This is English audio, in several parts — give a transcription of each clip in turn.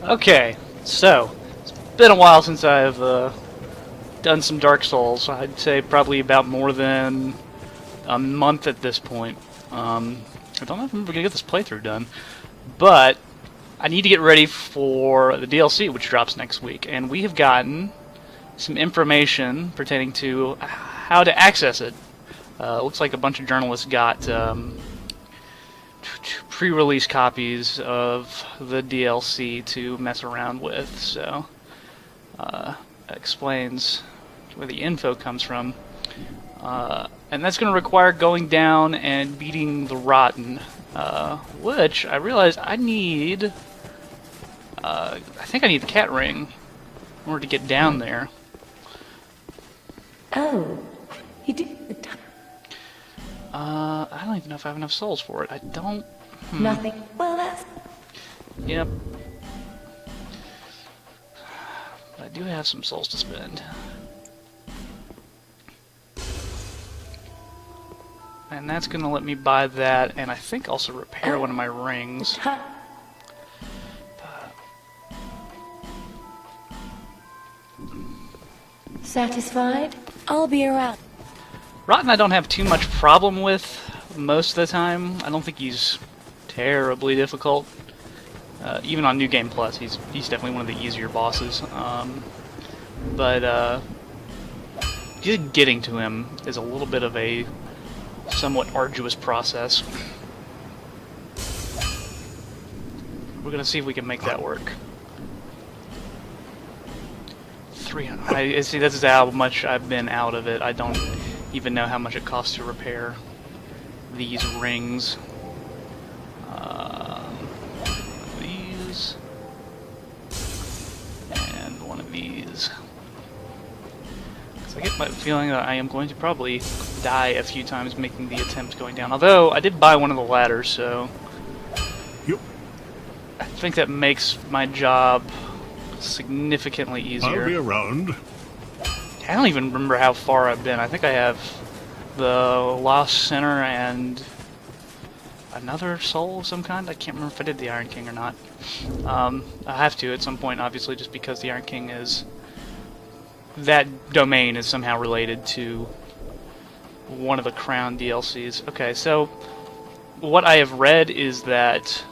Okay, so it's been a while since I've done some Dark Souls. I'd say probably about more than a month at this point. I don't know if I'm ever gonna get this playthrough done, but I need to get ready for the DLC, which drops next week, and we have gotten some information pertaining to how to access it. It looks like a bunch of journalists got pre-release copies of the DLC to mess around with, so that explains where the info comes from. And that's going to require going down and beating the Rotten, which I realized I need. I think I need the cat ring in order to get down there. Oh, you did. I don't even know if I have enough souls for it. I don't. Nothing. Well, that's. Yep. But I do have some souls to spend. And that's going to let me buy that, and I think also repair one of my rings. Satisfied? I'll be around. Rotten I don't have too much problem with most of the time. I don't think he's terribly difficult. Even on New Game Plus, he's definitely one of the easier bosses. But just getting to him is a little bit of a somewhat arduous process. We're gonna see if we can make that work. 300. I see. That's how much I've been out of it. I don't even know how much it costs to repair these rings. These and one of these. I get my feeling that I am going to probably die a few times making the attempt going down. Although, I did buy one of the ladders, so Yep. I think that makes my job significantly easier. I'll be around. I don't even remember how far I've been. I think I have the Lost Center and another soul of some kind. I can't remember if I did the Iron King or not. I have to at some point, obviously, just because the Iron King is... that domain is somehow related to one of the Crown DLCs. Okay, so what I have read is that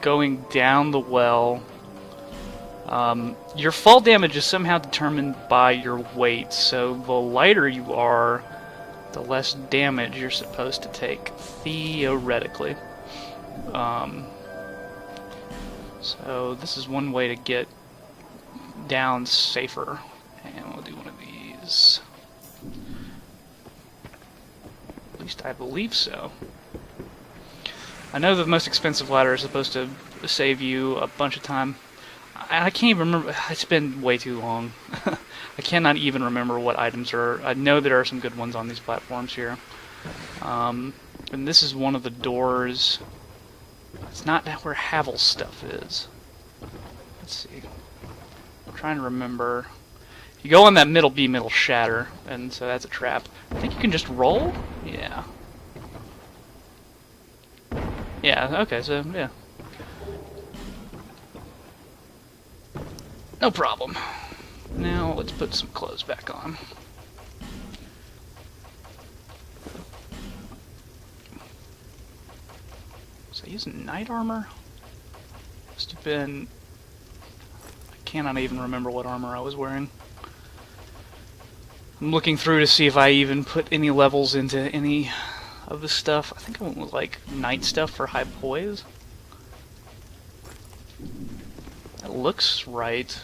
going down the well, your fall damage is somehow determined by your weight. So the lighter you are, the less damage you're supposed to take, theoretically. So this is one way to get down safer. And we'll do one of these. At least I believe so. I know the most expensive ladder is supposed to save you a bunch of time. I can't even remember. It's been way too long. I cannot even remember what items are. I know there are some good ones on these platforms here. And this is one of the doors. It's not where Havel's stuff is. Let's see. I'm trying to remember. You go on that middle beam, it'll shatter, and so that's a trap. I think you can just roll? Yeah. Yeah, okay, so, yeah. No problem. Now, let's put some clothes back on. Was I using knight armor? Must have been... I cannot even remember what armor I was wearing. I'm looking through to see if I even put any levels into any of the stuff. I think I went with, like, knight stuff for high poise. That looks right.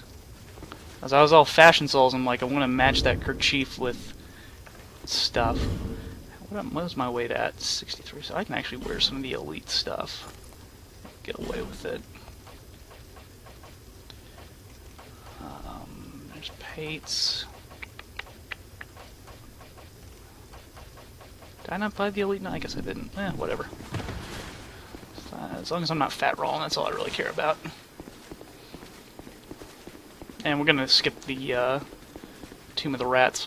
As I was all fashion souls, I'm like, I want to match that kerchief with stuff. What was my weight at? 63, so I can actually wear some of the elite stuff. Get away with it. There's Pates. Did I not buy the elite? No, I guess I didn't. Whatever. As long as I'm not fat rolling, that's all I really care about. And we're gonna skip the Tomb of the Rats.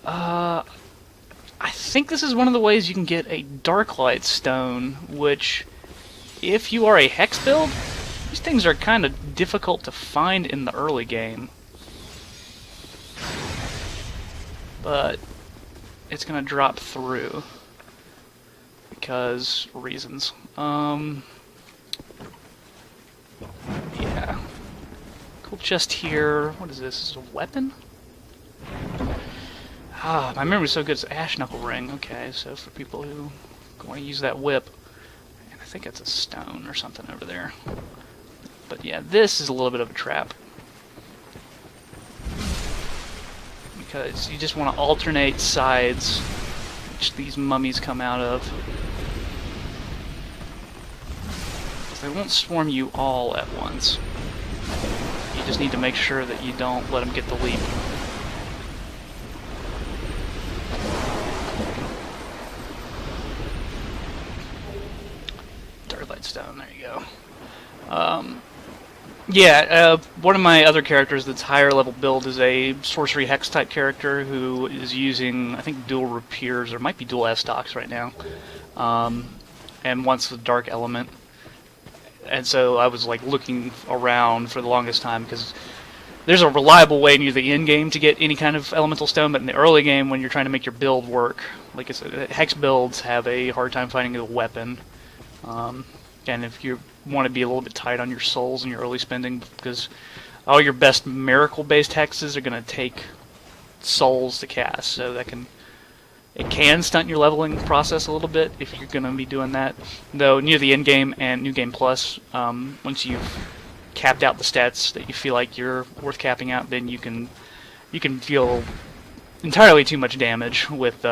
I think this is one of the ways you can get a Darklight Stone, which, if you are a Hex build, These things are kind of difficult to find in the early game. But it's gonna drop through. Because reasons. Yeah. Cool chest here. What is this? Is this a weapon? Ah, my memory's so good. It's Ash Knuckle Ring. Okay, so for people who want to use that whip, and I think it's a stone or something over there. But yeah, this is a little bit of a trap. Because you just want to alternate sides which these mummies come out of. They won't swarm you all at once. You just need to make sure that you don't let them get the leap. Darklight Stone, there you go. Yeah, one of my other characters that's higher level build is a sorcery hex type character who is using, I think, dual rapiers, or might be dual S-stocks right now, and wants the dark element. And so I was like looking around for the longest time because there's a reliable way near the end game to get any kind of elemental stone, but in the early game when you're trying to make your build work, like I said, hex builds have a hard time finding a weapon. And if you want to be a little bit tight on your souls in your early spending, because all your best miracle-based hexes are going to take souls to cast, so that it can stunt your leveling process a little bit if you're going to be doing that. Though near the end game and New Game Plus, once you've capped out the stats that you feel like you're worth capping out, then you can deal entirely too much damage with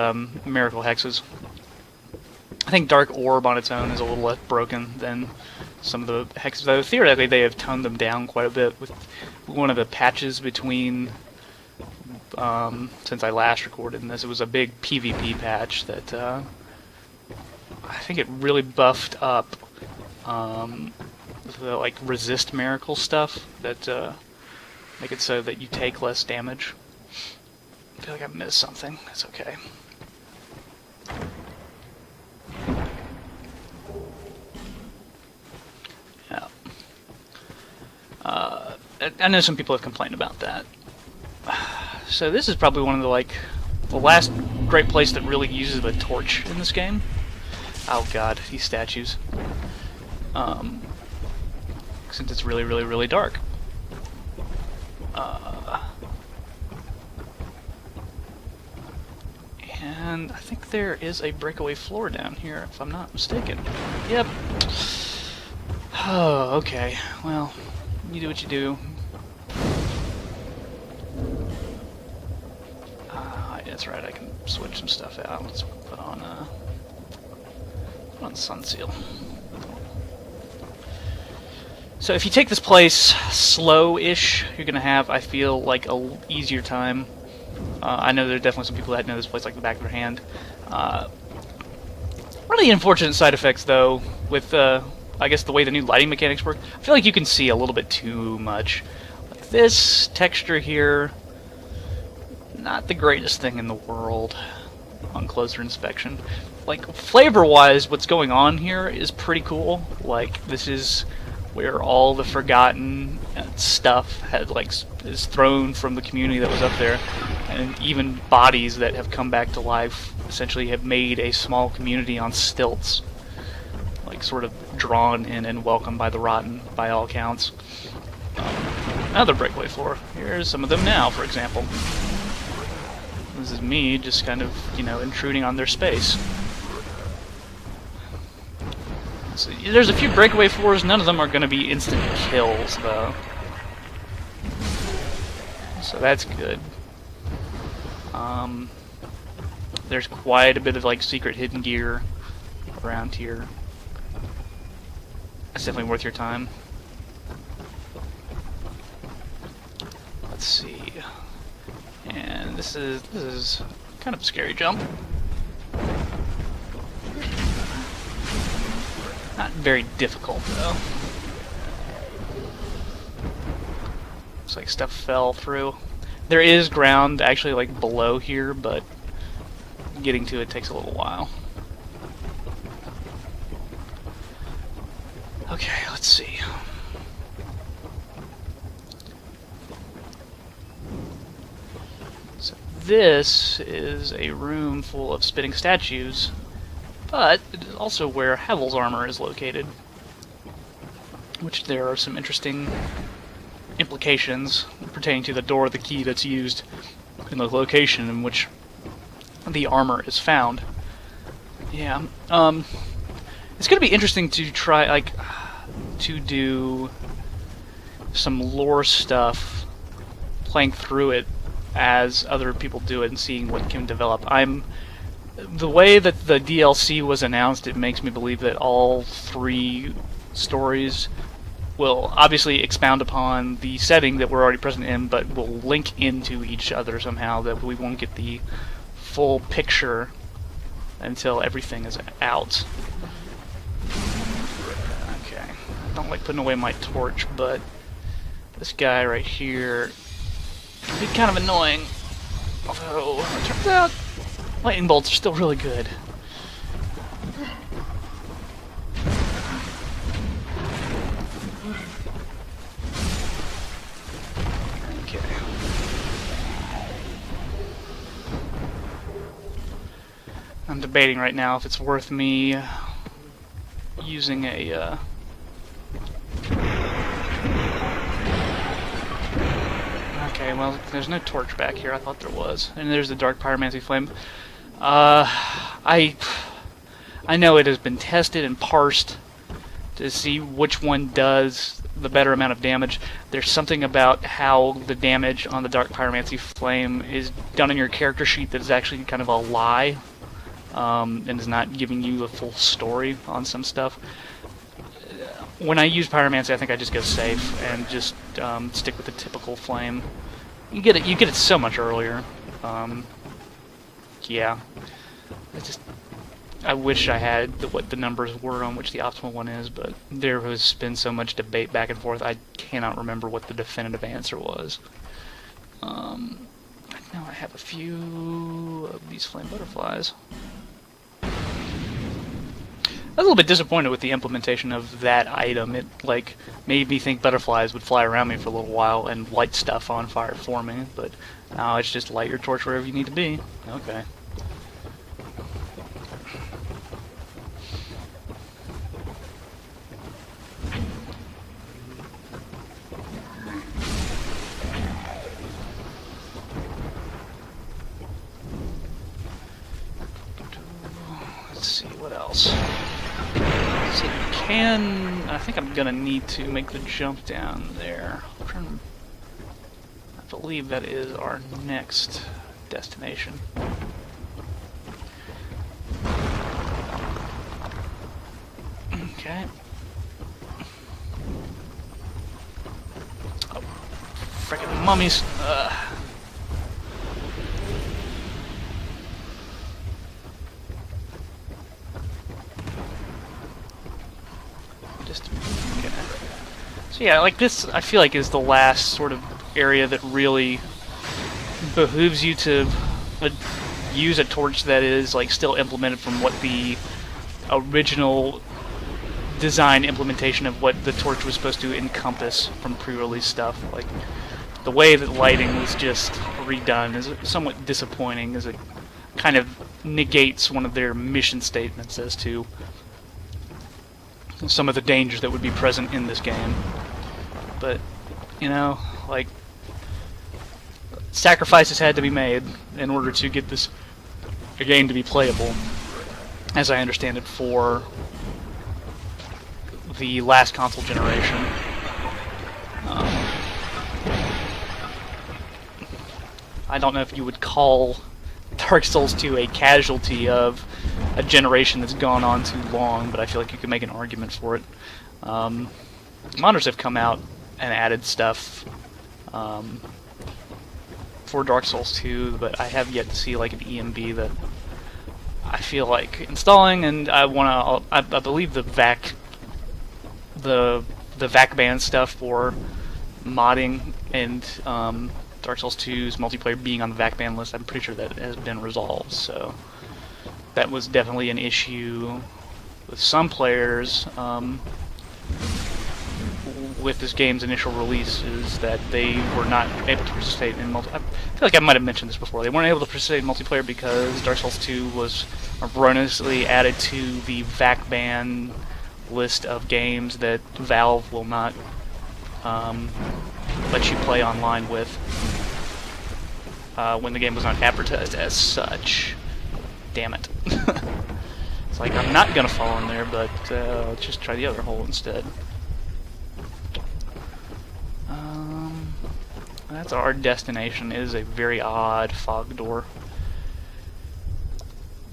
miracle hexes. I think Dark Orb on its own is a little less broken than some of the hexes, though theoretically they have toned them down quite a bit with one of the patches between since I last recorded this. It was a big PvP patch that I think it really buffed up the like resist miracle stuff that make it so that you take less damage. I feel like I missed something. That's okay. Yeah. I know some people have complained about that. So this is probably one of the last great place that really uses a torch in this game. Oh god, these statues. Since it's really, really, really dark. And I think there is a breakaway floor down here, if I'm not mistaken. Yep. Oh, okay. Well, you do what you do. That's right, I can switch some stuff out. Let's put on Sun Seal. So if you take this place slow-ish, you're going to have, I feel, like a easier time. I know there are definitely some people that know this place like the back of their hand. Really unfortunate side effects, though, with, I guess, the way the new lighting mechanics work. I feel like you can see a little bit too much. Like this texture here, not the greatest thing in the world on closer inspection. Like, flavor-wise, what's going on here is pretty cool. Like, this is where all the forgotten stuff is thrown from the community that was up there, and even bodies that have come back to life essentially have made a small community on stilts, like sort of drawn in and welcomed by the rotten by all accounts. Another breakaway floor. Here's some of them now, for example. This is me just kind of, intruding on their space. So there's a few breakaway floors. None of them are going to be instant kills, though. So that's good. There's quite a bit of secret hidden gear around here. That's definitely worth your time. Let's see. And this is kind of a scary jump. Not very difficult, though. Looks like stuff fell through. There is ground actually below here, but getting to it takes a little while. Okay, let's see. this is a room full of spitting statues, but it is also where Havel's armor is located, which there are some interesting implications pertaining to the door of the key that's used in the location in which the armor is found. Yeah, it's gonna be interesting to try, like, to do some lore stuff, playing through it as other people do it and seeing what can develop. The way that the DLC was announced, it makes me believe that all 3 stories will obviously expound upon the setting that we're already present in, but will link into each other somehow, that we won't get the full picture until everything is out. Okay, I don't like putting away my torch, but this guy right here can be kind of annoying. Although, it turns out lightning bolts are still really good. Okay. I'm debating right now if it's worth me using a okay, well, there's no torch back here. I thought there was. And there's the Dark Pyromancy Flame. I know it has been tested and parsed to see which one does the better amount of damage. There's something about how the damage on the Dark Pyromancy Flame is done in your character sheet that is actually kind of a lie, and is not giving you the full story on some stuff. When I use Pyromancy, I think I just go safe and just stick with the typical flame. You get it so much earlier. Yeah, I wish I had what the numbers were on which the optimal one is, but there has been so much debate back and forth. I cannot remember what the definitive answer was. Now I have a few of these flame butterflies. I was a little bit disappointed with the implementation of that item. It, like, made me think butterflies would fly around me for a little while and light stuff on fire for me, but now it's just light your torch wherever you need to be. Okay. Let's see, what else? So I think I'm gonna need to make the jump down there. I believe that is our next destination. Okay. Oh, frickin' mummies. Okay. So yeah, like this, I feel like is the last sort of area that really behooves you to use a torch that is like still implemented from what the original design implementation of what the torch was supposed to encompass from pre-release stuff. Like the way that lighting was just redone is somewhat disappointing, as it kind of negates one of their mission statements as to some of the dangers that would be present in this game. But, you know, like, sacrifices had to be made in order to get this game to be playable, as I understand it, for the last console generation. I don't know if you would call Dark Souls 2 a casualty of a generation that's gone on too long, but I feel like you could make an argument for it. Modders have come out and added stuff for Dark Souls 2, but I have yet to see like an EMB that I feel like installing, and I believe the VAC ban stuff for modding and Dark Souls 2's multiplayer being on the VAC ban list, I'm pretty sure that has been resolved, so that was definitely an issue with some players with this game's initial release is that they were not able to participate in multi. I feel like I might have mentioned this before. They weren't able to participate in multiplayer because Dark Souls 2 was erroneously added to the VAC ban list of games that Valve will not let you play online with when the game was not advertised as such. Damn it. It's like, I'm not gonna fall in there, but let's just try the other hole instead. That's our destination. It is a very odd fog door.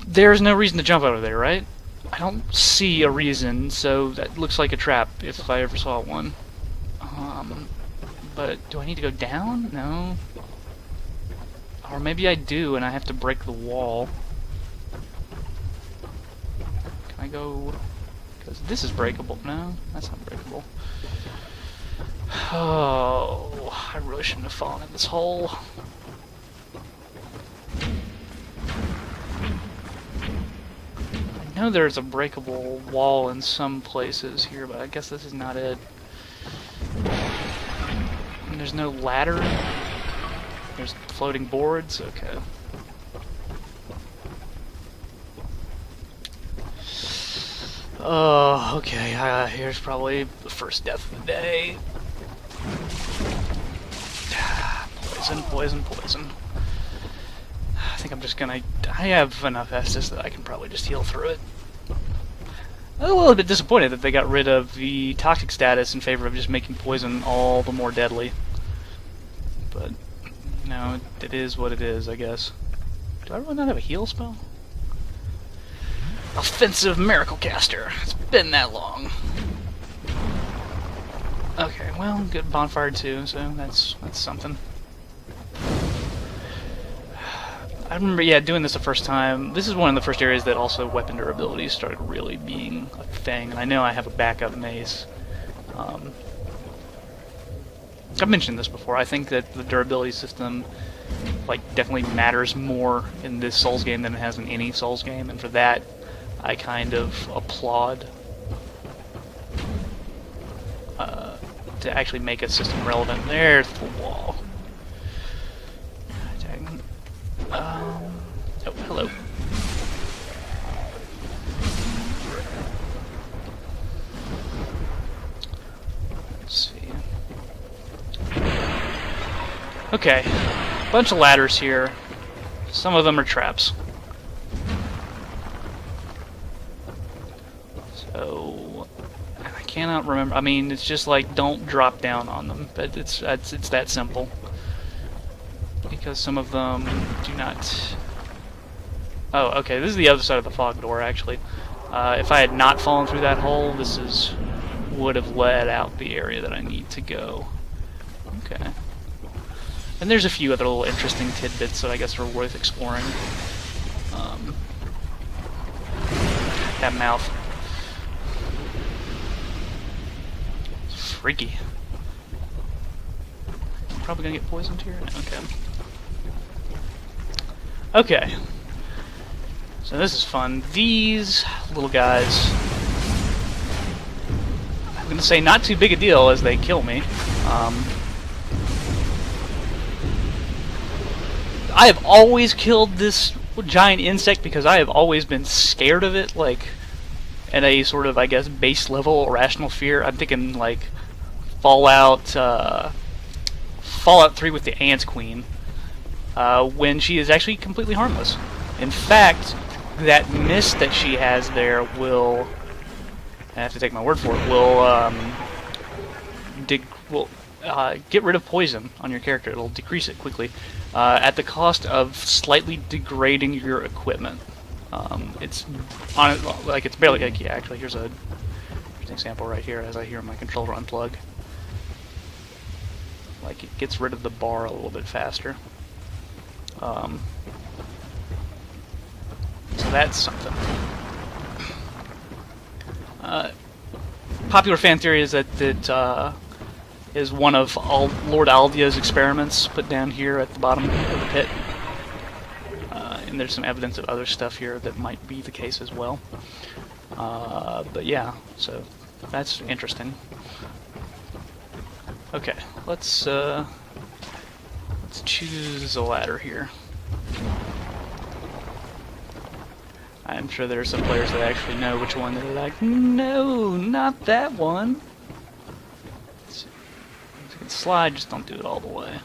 There's no reason to jump over there, right? I don't see a reason, so that looks like a trap if I ever saw one. But do I need to go down? No. Or maybe I do and I have to break the wall. Can I go... because this is breakable. No, that's not breakable. Oh, I really shouldn't have fallen in this hole. I know there's a breakable wall in some places here, but I guess this is not it. And there's no ladder. There's floating boards. Okay. Oh, okay. Here's probably the first death of the day. Poison, poison, poison. I think I'm just gonna... I have enough Estus that I can probably just heal through it. I'm a little bit disappointed that they got rid of the toxic status in favor of just making poison all the more deadly. But, no, it is what it is, I guess. Do I really not have a heal spell? Offensive Miracle Caster. It's been that long. Okay, well, good bonfire too, so that's something. I remember, yeah, doing this the first time. This is one of the first areas that also weapon durability started really being a thing. And I know I have a backup mace. I've mentioned this before. I think that the durability system, like, definitely matters more in this Souls game than it has in any Souls game, and for that, I kind of applaud to actually make a system relevant. There's the wall. Oh, hello. Let's see. Okay, bunch of ladders here. Some of them are traps. So I cannot remember. I mean, it's just like don't drop down on them, but it's that simple. Because some of them do not... Oh, okay, this is the other side of the fog door, actually. If I had not fallen through that hole, this would have led out the area that I need to go. Okay. And there's a few other little interesting tidbits that I guess are worth exploring. That mouth. It's freaky. I'm probably gonna get poisoned here? Okay. Okay, so this is fun. These little guys, I'm gonna say not too big a deal as they kill me. I have always killed this giant insect because I have always been scared of it, like, at a sort of, I guess, base level irrational fear. I'm thinking, like, Fallout 3 with the Ant Queen. When she is actually completely harmless. In fact, that mist that she has there will, I have to take my word for it, will get rid of poison on your character. It'll decrease it quickly, at the cost of slightly degrading your equipment. It's on like it's barely like, yeah, actually here's an example right here as I hear my controller unplug. Like it gets rid of the bar a little bit faster. So that's something. Popular fan theory is that it is one of Lord Aldia's experiments put down here at the bottom of the pit. And there's some evidence of other stuff here that might be the case as well. But yeah, so that's interesting. let's choose a ladder here. I'm sure there are some players that actually know which one they're like, no, not that one. So you can slide, just don't do it all the way.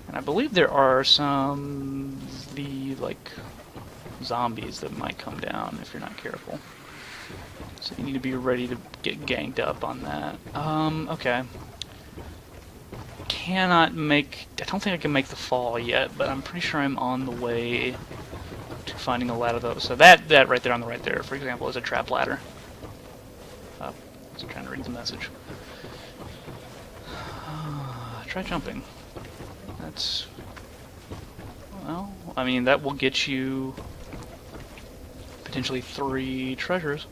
And I believe there are some like zombies that might come down if you're not careful. So you need to be ready to get ganked up on that. Okay. I don't think I can make the fall yet, but I'm pretty sure I'm on the way to finding a ladder though. So that right there on the right there, for example, is a trap ladder. I was trying to read the message. Try jumping. That's... well, I mean, that will get you potentially 3 treasures.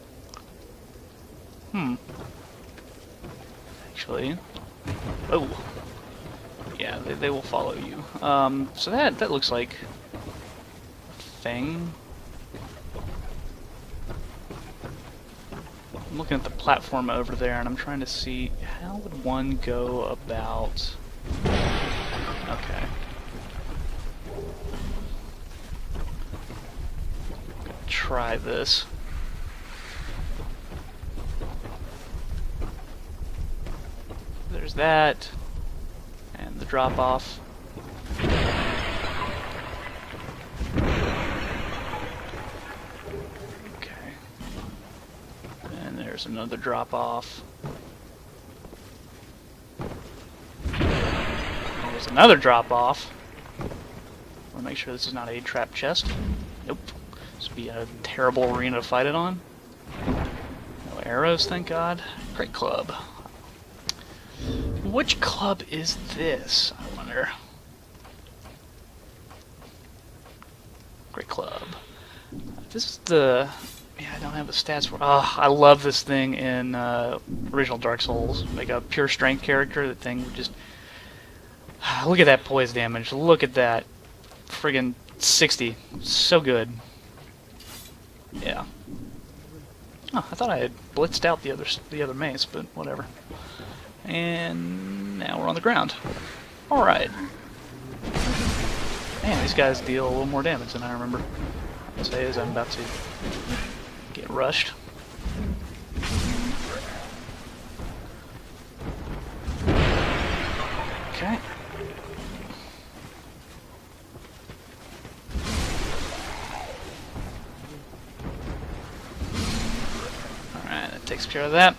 Actually... oh! Yeah, they will follow you. So that looks like a thing. I'm looking at the platform over there, and I'm trying to see how would one go about. Okay. I'm gonna try this. There's that. And the drop off. Okay. And there's another drop off. There's another drop off. I want to make sure this is not a trap chest. Nope. This would be a terrible arena to fight it on. No arrows, thank God. Great club. Which club is this, I wonder? Great club. This is the... yeah, I don't have the stats for... oh, I love this thing in original Dark Souls. Like a pure strength character, the thing would just... look at that poise damage. Look at that. Friggin' 60. So good. Yeah. Oh, I thought I had blitzed out the other mace, but whatever. And now we're on the ground. Alright. Man, these guys deal a little more damage than I remember. I'd say as I'm about to get rushed. Okay. Alright, that takes care of that.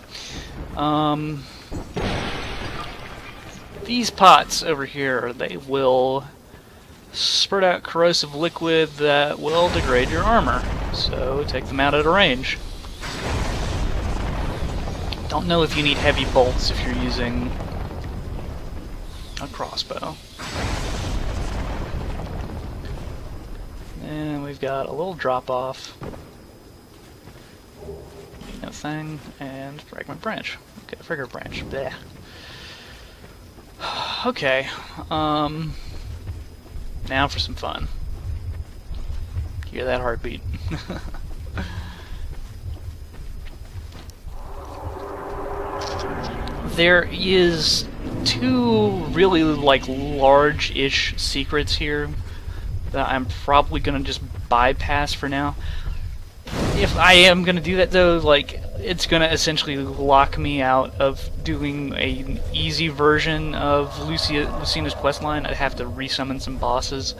These pots over here, they will spurt out corrosive liquid that will degrade your armor. So take them out at a range. Don't know if you need heavy bolts if you're using a crossbow. And we've got a little drop off. No thing, and fragment branch. Okay, frigger branch. Blech. Okay, now for some fun. Hear that heartbeat. There is 2 really like large-ish secrets here that I'm probably gonna just bypass for now. If I am gonna do that though, like, it's gonna essentially lock me out of doing an easy version of Lucina's questline. I'd have to resummon some bosses.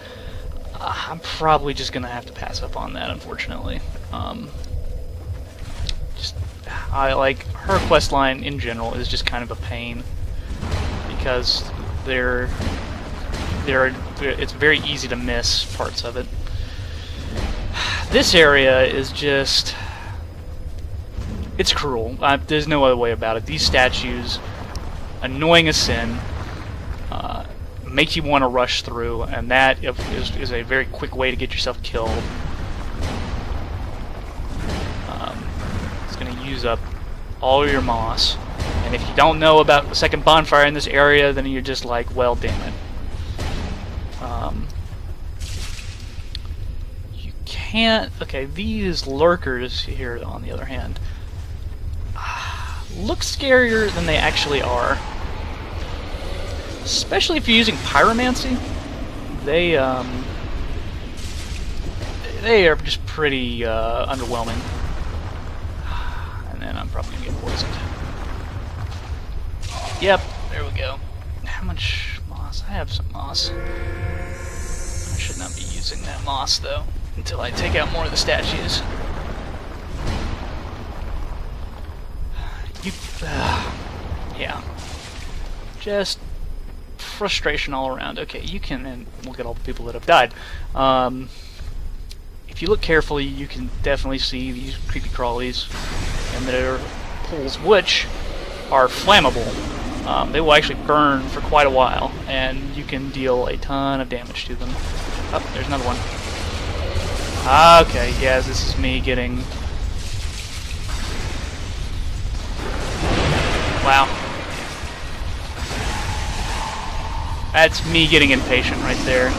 I'm probably just gonna have to pass up on that, unfortunately. I like her questline in general is just kind of a pain because it's very easy to miss parts of it. This area is just... it's cruel. There's no other way about it. These statues, annoying as sin, make you want to rush through, and that is a very quick way to get yourself killed. It's going to use up all your moss, and if you don't know about the second bonfire in this area, then you're just like, well, damn it. You can't... okay, these lurkers here, on the other hand, look scarier than they actually are. Especially if you're using pyromancy. They are just pretty underwhelming. And then I'm probably gonna get poisoned. Yep, there we go. How much moss? I have some moss. I should not be using that moss though until I take out more of the statues. Yeah. Just frustration all around. Okay, you can, and look at all the people that have died. If you look carefully, you can definitely see these creepy crawlies and their pools, which are flammable. They will actually burn for quite a while, and you can deal a ton of damage to them. Oh, there's another one. Okay, yes, this is me getting... Wow. That's me getting impatient right there.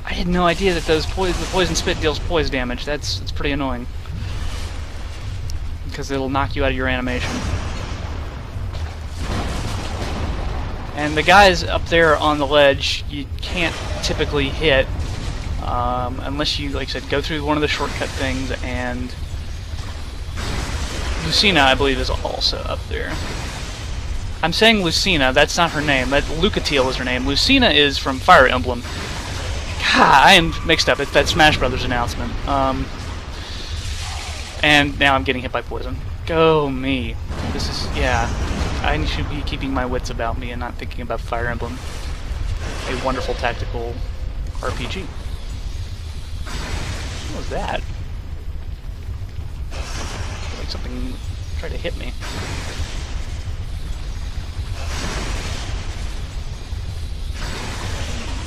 I had no idea that the poison spit deals poison damage. That's pretty annoying. Because it'll knock you out of your animation. And the guys up there on the ledge, you can't typically hit unless you, like I said, go through one of the shortcut things, and Lucina, I believe, is also up there. I'm saying Lucina, that's not her name. Lucatiel is her name. Lucina is from Fire Emblem. God, I am mixed up. It's that Smash Brothers announcement. And now I'm getting hit by poison. Go me. This is, yeah. I should be keeping my wits about me and not thinking about Fire Emblem. A wonderful tactical RPG. What was that? Like something tried to hit me.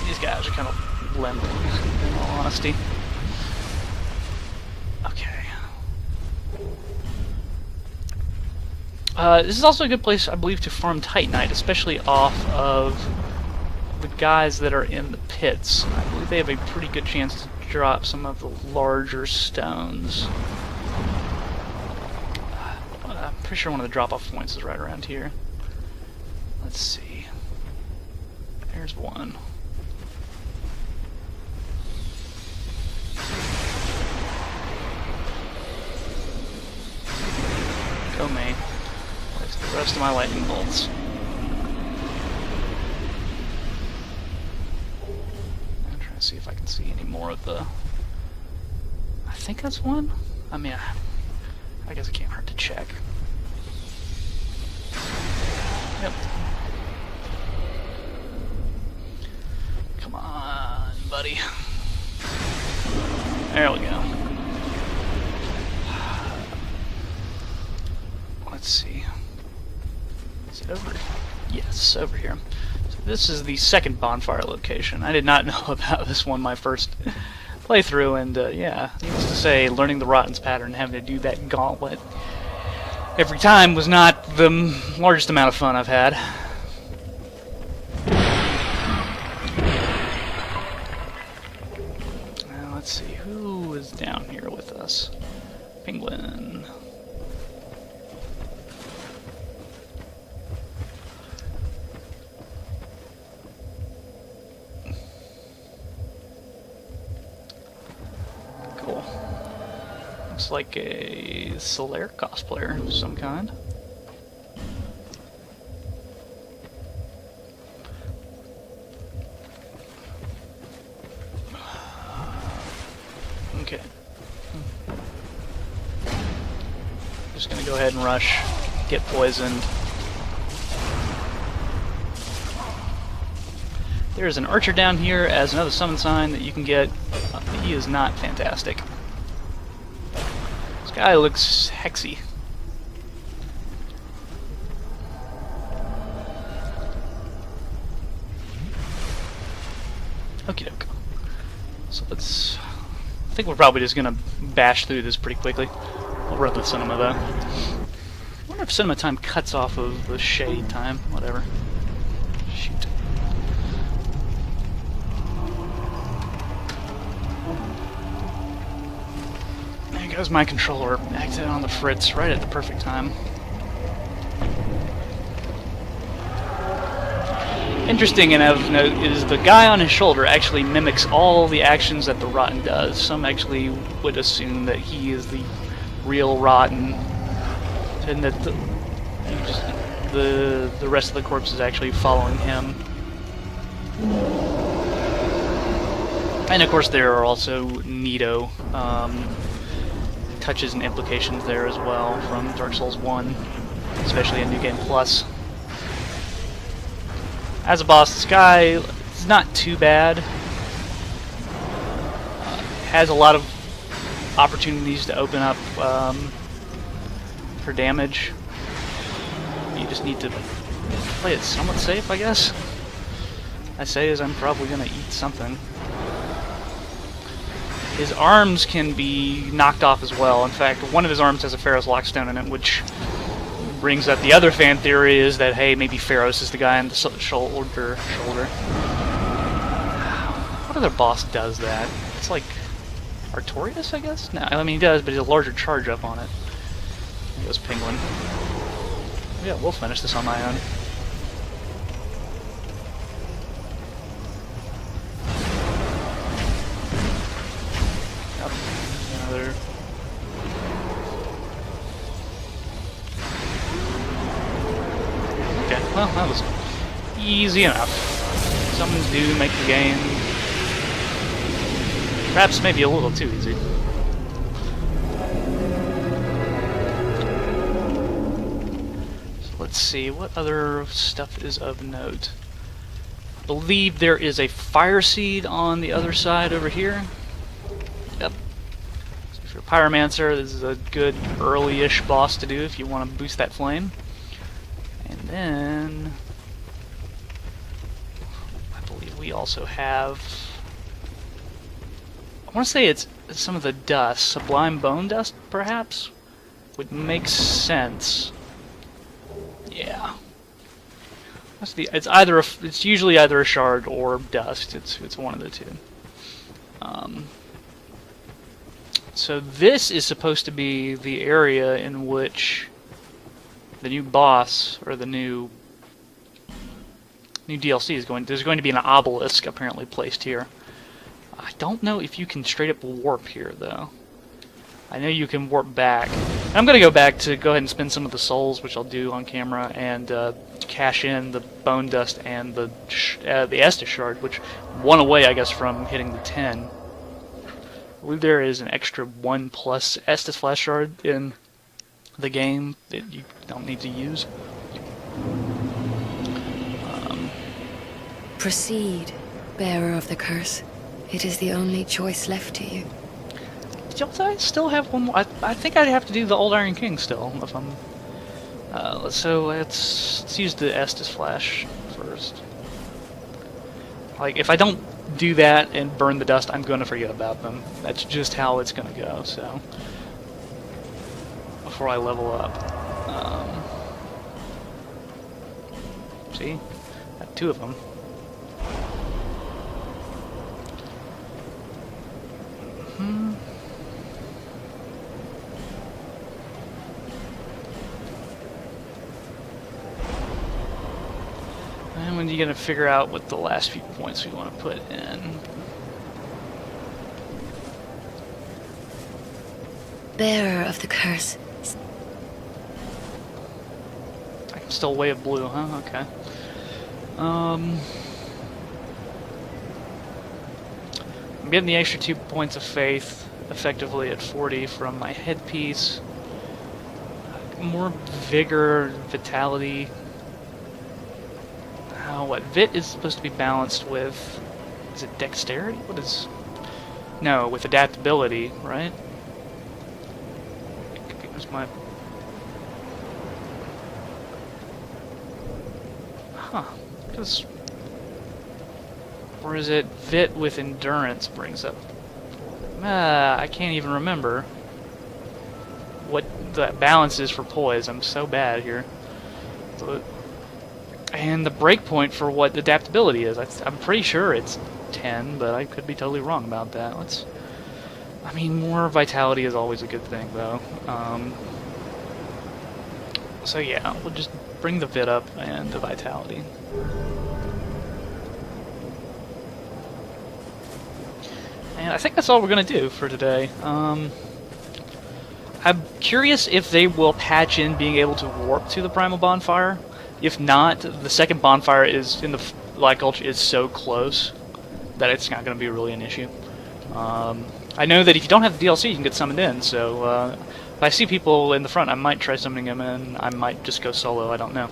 These guys are kind of limp, in all honesty. Okay. This is also a good place, I believe, to farm Titanite, especially off of the guys that are in the pits. I believe they have a pretty good chance to drop some of the larger stones. I'm pretty sure one of the drop-off points is right around here. Let's see. There's one. Go me. Waste the rest of my lightning bolts. I'm trying to see if I can see any more of the... I think that's one? I mean, I guess it can't hurt to check. Yep. Come on, buddy. There we go. Let's see. Is it over? Yes, over here. So this is the second bonfire location. I did not know about this one my first playthrough, and yeah, needless to say, learning the Rottens pattern and having to do that gauntlet every time was not the largest amount of fun I've had. Now let's see, who is down here with us? Penguin. Cool. Looks like a Solaire cosplayer of some kind. Okay. Just gonna go ahead and rush, get poisoned. There's an archer down here as another summon sign that you can get. He is not fantastic. This guy looks hexy. Okie doke. So let's... I think we're probably just gonna bash through this pretty quickly. I'll run with cinema though. I wonder if cinema time cuts off of the shade time. Whatever. Shoot. goes my controller. Acted on the fritz right at the perfect time. Interesting and of note is the guy on his shoulder actually mimics all the actions that the Rotten does. Some actually would assume that he is the real Rotten, and that the rest of the corpse is actually following him. And of course there are also Nito touches and implications there as well from Dark Souls 1, especially in New Game Plus. As a boss, this guy is not too bad. Has a lot of opportunities to open up for damage. You just need to play it somewhat safe, I guess. I say as I'm probably gonna eat something. His arms can be knocked off as well. In fact, one of his arms has a Pharaoh's Lockstone in it, which brings up the other fan theory is that, hey, maybe Pharaoh's is the guy on the shoulder. What other boss does that? It's like Artorias, I guess? No, I mean he does, but he's a larger charge up on it. It goes Penguin. Yeah, we'll finish this on my own. Yep, another. Okay, well, that was easy enough. Summons do make the game perhaps maybe a little too easy. So let's see, what other stuff is of note? I believe there is a fire seed on the other side over here. Yep. So if you're a Pyromancer, this is a good early-ish boss to do if you want to boost that flame. And then I believe we also have, I want to say it's some of the dust, Sublime Bone Dust perhaps? Would make sense. Yeah. It's usually either a shard or dust. It's one of the two. So this is supposed to be the area in which the new boss, or the new DLC is going. There's going to be an obelisk apparently placed here. I don't know if you can straight up warp here though. I know you can warp back. I'm gonna go back to go ahead and spend some of the souls, which I'll do on camera, and cash in the bone dust and the Estus shard, which one away, I guess, from hitting the 10. I believe there is an extra 1+ Estus flash shard in the game that you don't need to use. Proceed, bearer of the curse. It is the only choice left to you. Don't I still have one more? I think I'd have to do the Old Iron King still, if I'm... so let's use the Estus Flash first. Like, if I don't do that and burn the dust, I'm going to forget about them. That's just how it's going to go, so... Before I level up. See? Got 2 of them. And when you're going to figure out what the last few points we want to put in. Bearer of the curse. I'm still way of blue, huh? Okay. I'm getting the extra 2 points of faith, effectively at 40 from my headpiece. More vigor, vitality. What Vit is supposed to be balanced with? Is it dexterity? What is? No, with adaptability, right? Here's my. Huh? Because. Or is it Vit with endurance brings up? I can't even remember what the balance is for poise. I'm so bad here. So, and the breakpoint for what adaptability is, I'm pretty sure it's 10, but I could be totally wrong about that. I mean, more vitality is always a good thing, though. So yeah, we'll just bring the vid up and the vitality. And I think that's all we're gonna do for today. I'm curious if they will patch in being able to warp to the primal bonfire. If not, the second bonfire is in the Light Gulch is so close that it's not going to be really an issue. I know that if you don't have the DLC, you can get summoned in. So if I see people in the front, I might try summoning them in. I might just go solo. I don't know.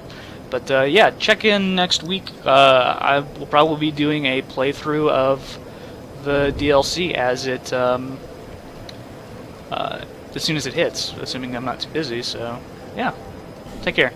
But yeah, check in next week. I will probably be doing a playthrough of the DLC as it as soon as it hits, assuming I'm not too busy. So yeah, take care.